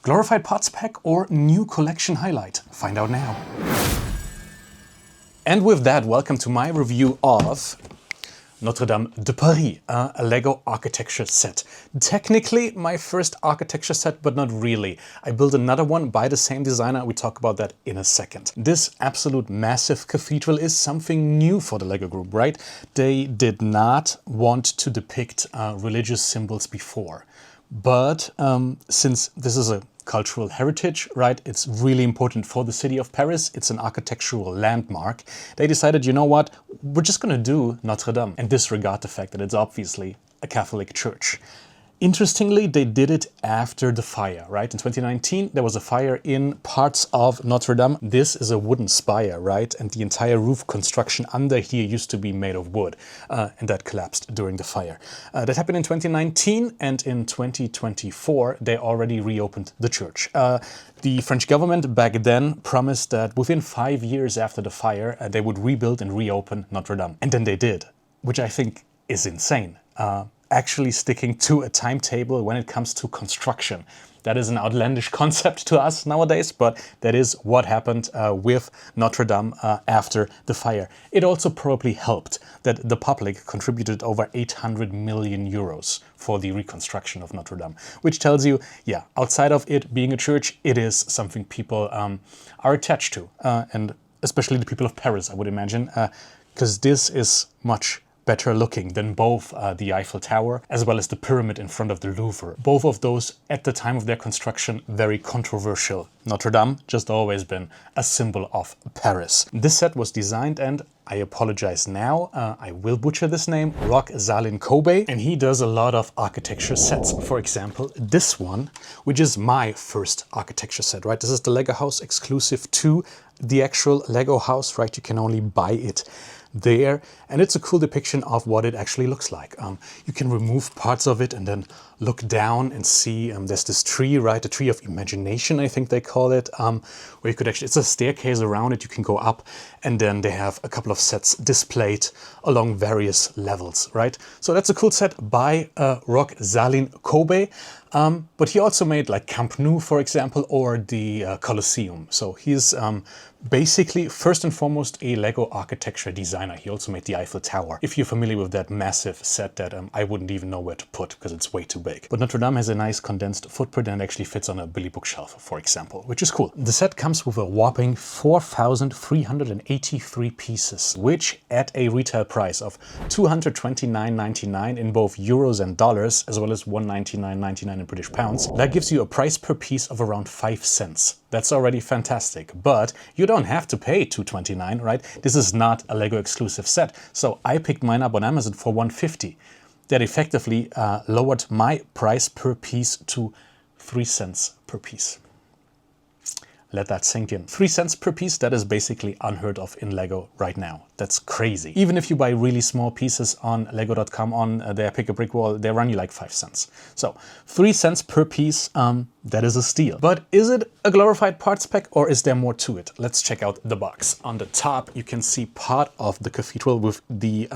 Glorified parts pack or new collection highlight? Find out now. And with that, welcome to my review of Notre-Dame de Paris, a Lego architecture set. Technically my first architecture set, but not really. I built another one by the same designer. We talk about that in a second. This absolute massive cathedral is something new for the Lego group, right? They did not want to depict religious symbols before. But since this is a cultural heritage, right? It's really important for the city of Paris. It's an architectural landmark. They decided, you know what? We're just going to do Notre Dame and disregard the fact that it's obviously a Catholic church. Interestingly, they did it after the fire, right? In 2019, there was a fire in parts of Notre Dame. This is a wooden spire, right? And the entire roof construction under here used to be made of wood, and that collapsed during the fire. That happened in 2019, and in 2024, they already reopened the church. The French government back then promised that within 5 years after the fire, they would rebuild and reopen Notre Dame. And then they did, which I think is insane. Actually sticking to a timetable when it comes to construction. That is an outlandish concept to us nowadays, but that is what happened with Notre Dame after the fire. It also probably helped that the public contributed over 800 million euros for the reconstruction of Notre Dame, which tells you, yeah, outside of it being a church, it is something people are attached to, and especially the people of Paris, I would imagine, because this is much better looking than both the Eiffel Tower as well as the pyramid in front of the Louvre. Both of those, at the time of their construction, very controversial. Notre Dame just always been a symbol of Paris. This set was designed, and I apologize now, I will butcher this name, Roch Salin Kobe, and he does a lot of architecture sets. For example, this one, which is my first architecture set, right? This is the Lego house exclusive to the actual Lego house, right? You can only buy it there, and it's a cool depiction of what it actually looks like. You can remove parts of it and then look down and see there's this tree, right? The tree of imagination, I think they call it, where you could actually, it's a staircase around it, you can go up, and then they have a couple of sets displayed along various levels, right? So that's a cool set by Roch Salin Kobe. But he also made like Camp Nou, for example, or the Colosseum. So he's basically, first and foremost, a Lego architecture designer. He also made the Eiffel Tower. If you're familiar with that massive set that I wouldn't even know where to put because it's way too big. But Notre Dame has a nice condensed footprint and actually fits on a Billy bookshelf, for example, which is cool. The set comes with a whopping 4,383 pieces, which at a retail price of $229.99 in both euros and dollars, as well as $199.99 in British pounds, that gives you a price per piece of around 5 cents. That's already fantastic, but you don't have to pay $229, right? This is not a Lego exclusive set, so I picked mine up on Amazon for $150. That effectively lowered my price per piece to 3 cents per piece. Let that sink in. 3 cents per piece, that is basically unheard of in Lego right now. That's crazy. Even if you buy really small pieces on Lego.com on their pick a brick wall, they run you like 5 cents. So 3 cents per piece, that is a steal. But is it a glorified parts pack or is there more to it? Let's check out the box. On the top, you can see part of the cathedral with the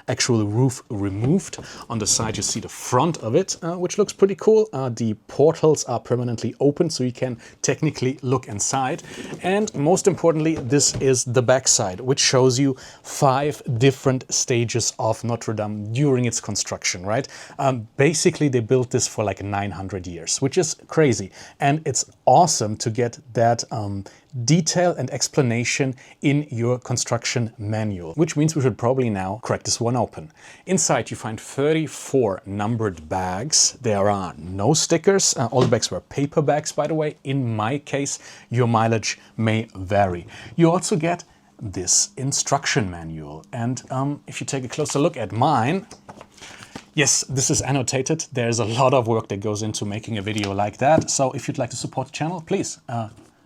actual roof removed. On the side, you see the front of it, which looks pretty cool. The portals are permanently open, so you can technically look inside. And most importantly, this is the back side, which shows you 5 different stages of Notre Dame during its construction, right? Basically, they built this for like 900 years, which is crazy. And it's awesome to get that detail and explanation in your construction manual, which means we should probably now crack this one open. Inside, you find 34 numbered bags. There are no stickers. All the bags were paper bags, by the way. In my case, your mileage may vary. You also get this instruction manual. And if you take a closer look at mine, yes, this is annotated. There's a lot of work that goes into making a video like that. So if you'd like to support the channel, please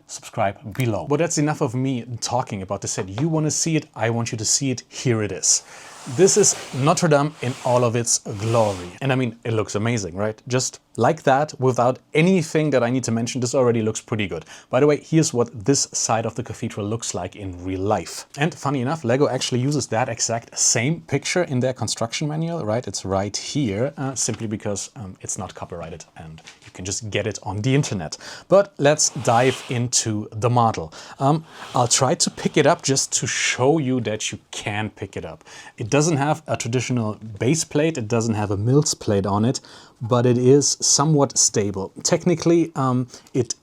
subscribe below. But that's enough of me talking about the set. You want to see it, I want you to see it. Here it is. This is Notre Dame in all of its glory. And I mean, it looks amazing, right? Just like that, without anything that I need to mention, this already looks pretty good. By the way, here's what this side of the cathedral looks like in real life. And funny enough, Lego actually uses that exact same picture in their construction manual, right? It's right here, simply because it's not copyrighted and you You can just get it on the internet. But let's dive into the model. I'll try to pick it up just to show you that you can pick it up. It doesn't have a traditional base plate, it doesn't have a Mills plate on it, but it is somewhat stable. Technically, it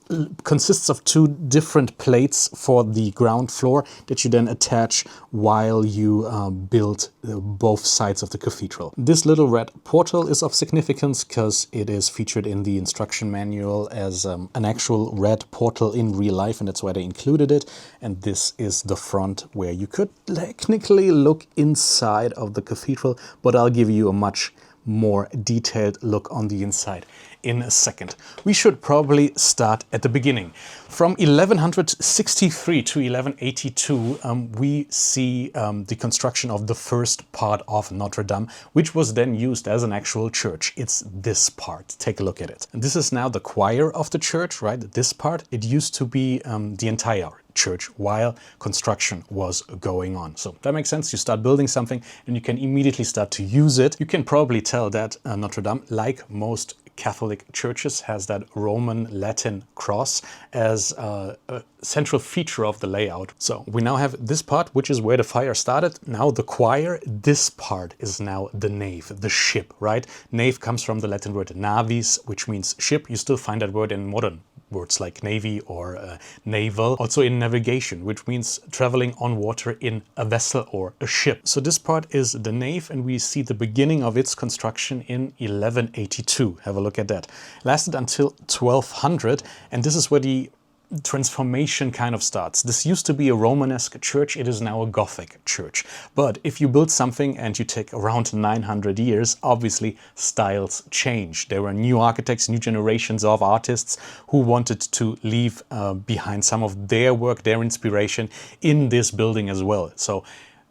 consists of two different plates for the ground floor that you then attach while you build both sides of the cathedral. This little red portal is of significance because it is featured in the instruction manual as an actual red portal in real life, and that's why they included it. And this is the front where you could technically look inside of the cathedral, but I'll give you a much more detailed look on the inside in a second. We should probably start at the beginning. From 1163 to 1182, we see the construction of the first part of Notre Dame, which was then used as an actual church. It's this part. Take a look at it. And this is now the choir of the church, right? This part. It used to be the entire church while construction was going on. So that makes sense. You start building something and you can immediately start to use it. You can probably tell that Notre Dame, like most Catholic churches, has that Roman Latin cross as a central feature of the layout. So we now have this part, which is where the fire started. Now the choir, this part is now the nave, the ship, right? Nave comes from the Latin word navis, which means ship. You still find that word in modern words like navy or naval, also in navigation, which means traveling on water in a vessel or a ship. So this part is the nave, and we see the beginning of its construction in 1182. Have a look at that. Lasted until 1200, and this is where the transformation kind of starts. This used to be a Romanesque church, it is now a Gothic church. But if you build something and you take around 900 years, obviously styles change. There were new architects, new generations of artists who wanted to leave behind some of their work, their inspiration in this building as well. So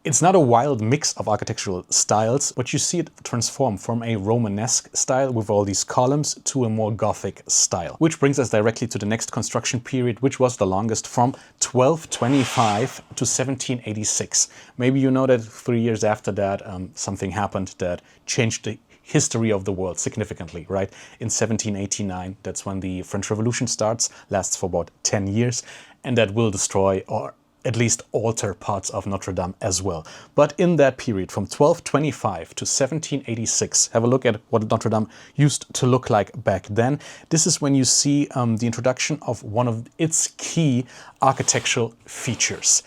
it's not a wild mix of architectural styles, but you see it transform from a Romanesque style with all these columns to a more Gothic style. Which brings us directly to the next construction period, which was the longest, from 1225 to 1786. Maybe you know that 3 years after that something happened that changed the history of the world significantly, right? In 1789, that's when the French Revolution starts, lasts for about 10 years, and that will destroy or at least alter parts of Notre Dame as well. But in that period, from 1225 to 1786, have a look at what Notre Dame used to look like back then. This is when you see the introduction of one of its key architectural features.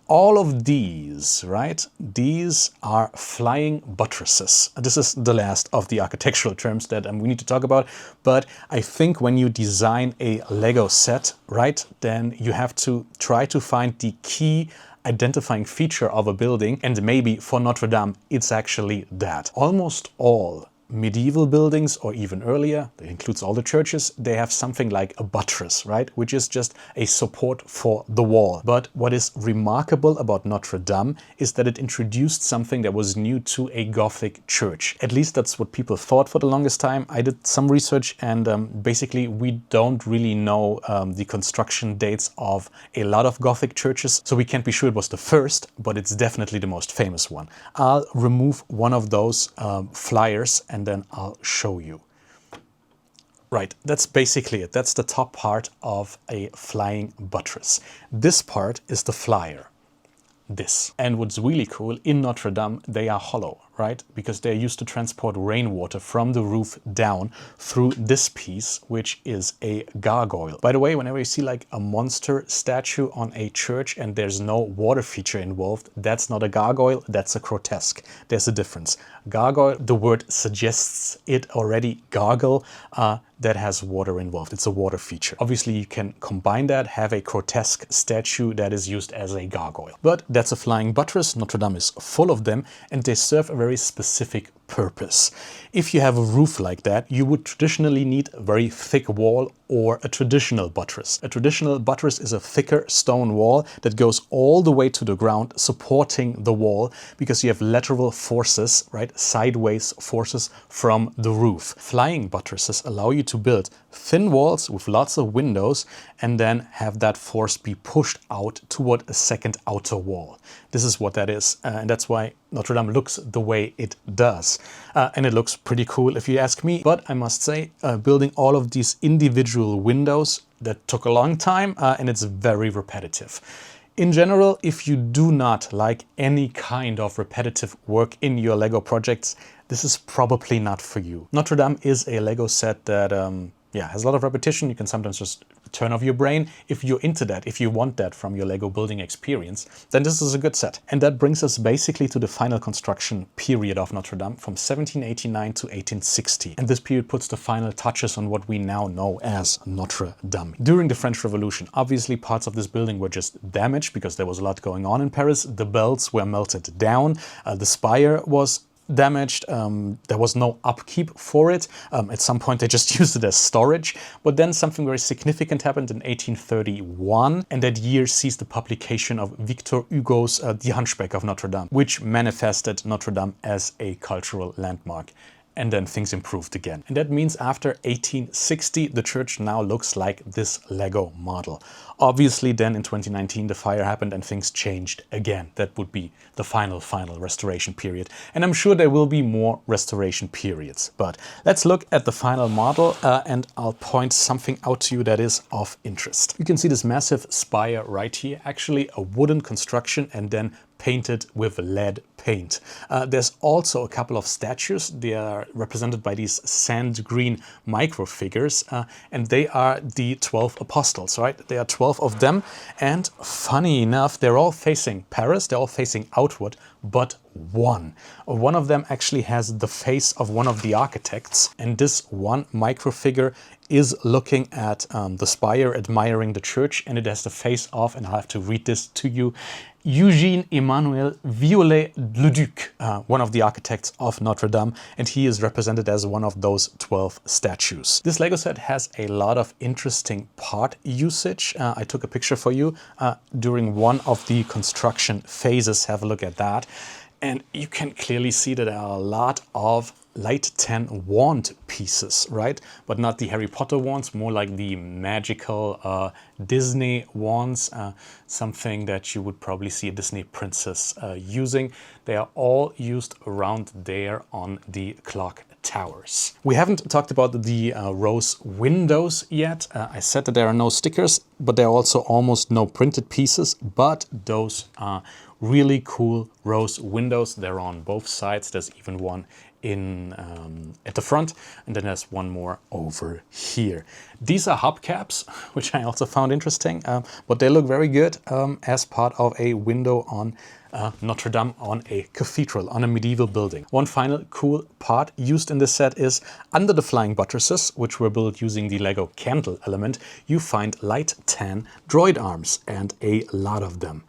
All of these, right, these are flying buttresses. This is the last of the architectural terms that we need to talk about, but I think when you design a Lego set, right, then you have to try to find the key identifying feature of a building, and maybe for Notre Dame, it's actually that. Almost all medieval buildings, or even earlier, that includes all the churches, they have something like a buttress, right? Which is just a support for the wall. But what is remarkable about Notre Dame is that it introduced something that was new to a Gothic church. At least that's what people thought for the longest time. I did some research, and basically we don't really know the construction dates of a lot of Gothic churches, so we can't be sure it was the first, but it's definitely the most famous one. I'll remove one of those flyers and then I'll show you. Right, that's basically it. That's the top part of a flying buttress. This part is the flyer. This. And what's really cool, in Notre Dame, they are hollow, right? Because they're used to transport rainwater from the roof down through this piece, which is a gargoyle. By the way, whenever you see like a monster statue on a church and there's no water feature involved, that's not a gargoyle, that's a grotesque. There's a difference. Gargoyle, the word suggests it already. Gargle, that has water involved. It's a water feature. Obviously, you can combine that, have a grotesque statue that is used as a gargoyle. But that's a flying buttress. Notre Dame is full of them, and they serve a very specific purpose. If you have a roof like that, you would traditionally need a very thick wall or a traditional buttress. A traditional buttress is a thicker stone wall that goes all the way to the ground, supporting the wall, because you have lateral forces, right, sideways forces from the roof. Flying buttresses allow you to build thin walls with lots of windows and then have that force be pushed out toward a second outer wall. This is what that is, and that's why Notre Dame looks the way it does. And it looks pretty cool if you ask me. But I must say, building all of these individual windows, that took a long time and it's very repetitive. In general, if you do not like any kind of repetitive work in your Lego projects, this is probably not for you. Notre Dame is a Lego set that has a lot of repetition. You can sometimes just turn off your brain. If you're into that, if you want that from your Lego building experience, then this is a good set. And that brings us basically to the final construction period of Notre Dame from 1789 to 1860. And this period puts the final touches on what we now know as Notre Dame. During the French Revolution, obviously parts of this building were just damaged because there was a lot going on in Paris. The bells were melted down. The spire was damaged. There was no upkeep for it. At some point they just used it as storage. But then something very significant happened in 1831, and that year sees the publication of Victor Hugo's Die Hunchback of Notre Dame, which manifested Notre Dame as a cultural landmark. And then things improved again. And that means after 1860, the church now looks like this Lego model. Obviously, then in 2019, the fire happened and things changed again. That would be the final restoration period. And I'm sure there will be more restoration periods. But let's look at the final model and I'll point something out to you that is of interest. You can see this massive spire right here, actually a wooden construction and then painted with lead paint. There's also a couple of statues. They are represented by these sand green micro figures, and they are the 12 apostles, right? There are 12 of them, and funny enough, they're all facing Paris, they're all facing outward, but one of them actually has the face of one of the architects, and this one micro figure is looking at the spire, admiring the church, and it has the face of, and I'll have to read this to you, Eugène Emmanuel Viollet-le-Duc, one of the architects of Notre Dame, and he is represented as one of those 12 statues. This Lego set has a lot of interesting part usage. I took a picture for you during one of the construction phases. Have a look at that. And you can clearly see that there are a lot of light tan wand pieces, right? But not the Harry Potter wands, more like the magical Disney wands, something that you would probably see a Disney princess using. They are all used around there on the clock towers. We haven't talked about the rose windows yet. I said that there are no stickers, but there are also almost no printed pieces, but those are really cool rose windows. They're on both sides. There's even one in at the front, and then there's one more over here. These are hubcaps, which I also found interesting, but they look very good as part of a window on Notre Dame, on a cathedral, on a medieval building. One final cool part used in this set is under the flying buttresses, which were built using the Lego candle element, you find light tan droid arms, and a lot of them.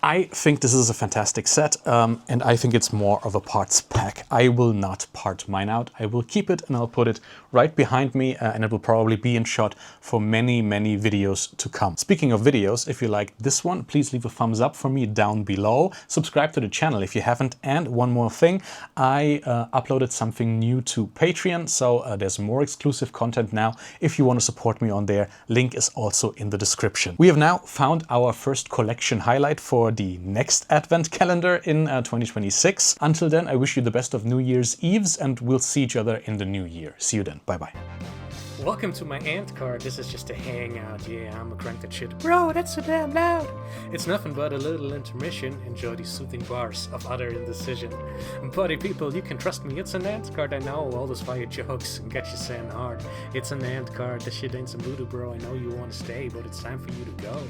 I think this is a fantastic set, and I think it's more of a parts pack. I will not part mine out. I will keep it and I'll put it right behind me, and it will probably be in shot for many, many videos to come. Speaking of videos, if you like this one, please leave a thumbs up for me down below. Subscribe to the channel if you haven't. And one more thing, I uploaded something new to Patreon, so there's more exclusive content now. If you want to support me on there, link is also in the description. We have now found our first collection highlight for the next advent calendar in 2026. Until then, I wish you the best of New Year's Eves, and we'll see each other in the new year. See you then. Bye-bye. Welcome to my ant card. This is just a hangout. Yeah, I'm a crank that shit. Bro, that's so damn loud. It's nothing but a little intermission. Enjoy these soothing bars of utter indecision. Buddy people, you can trust me. It's an ant card. I know all those fire jokes and get you saying hard. It's an ant card. This shit ain't some voodoo, bro. I know you want to stay, but it's time for you to go.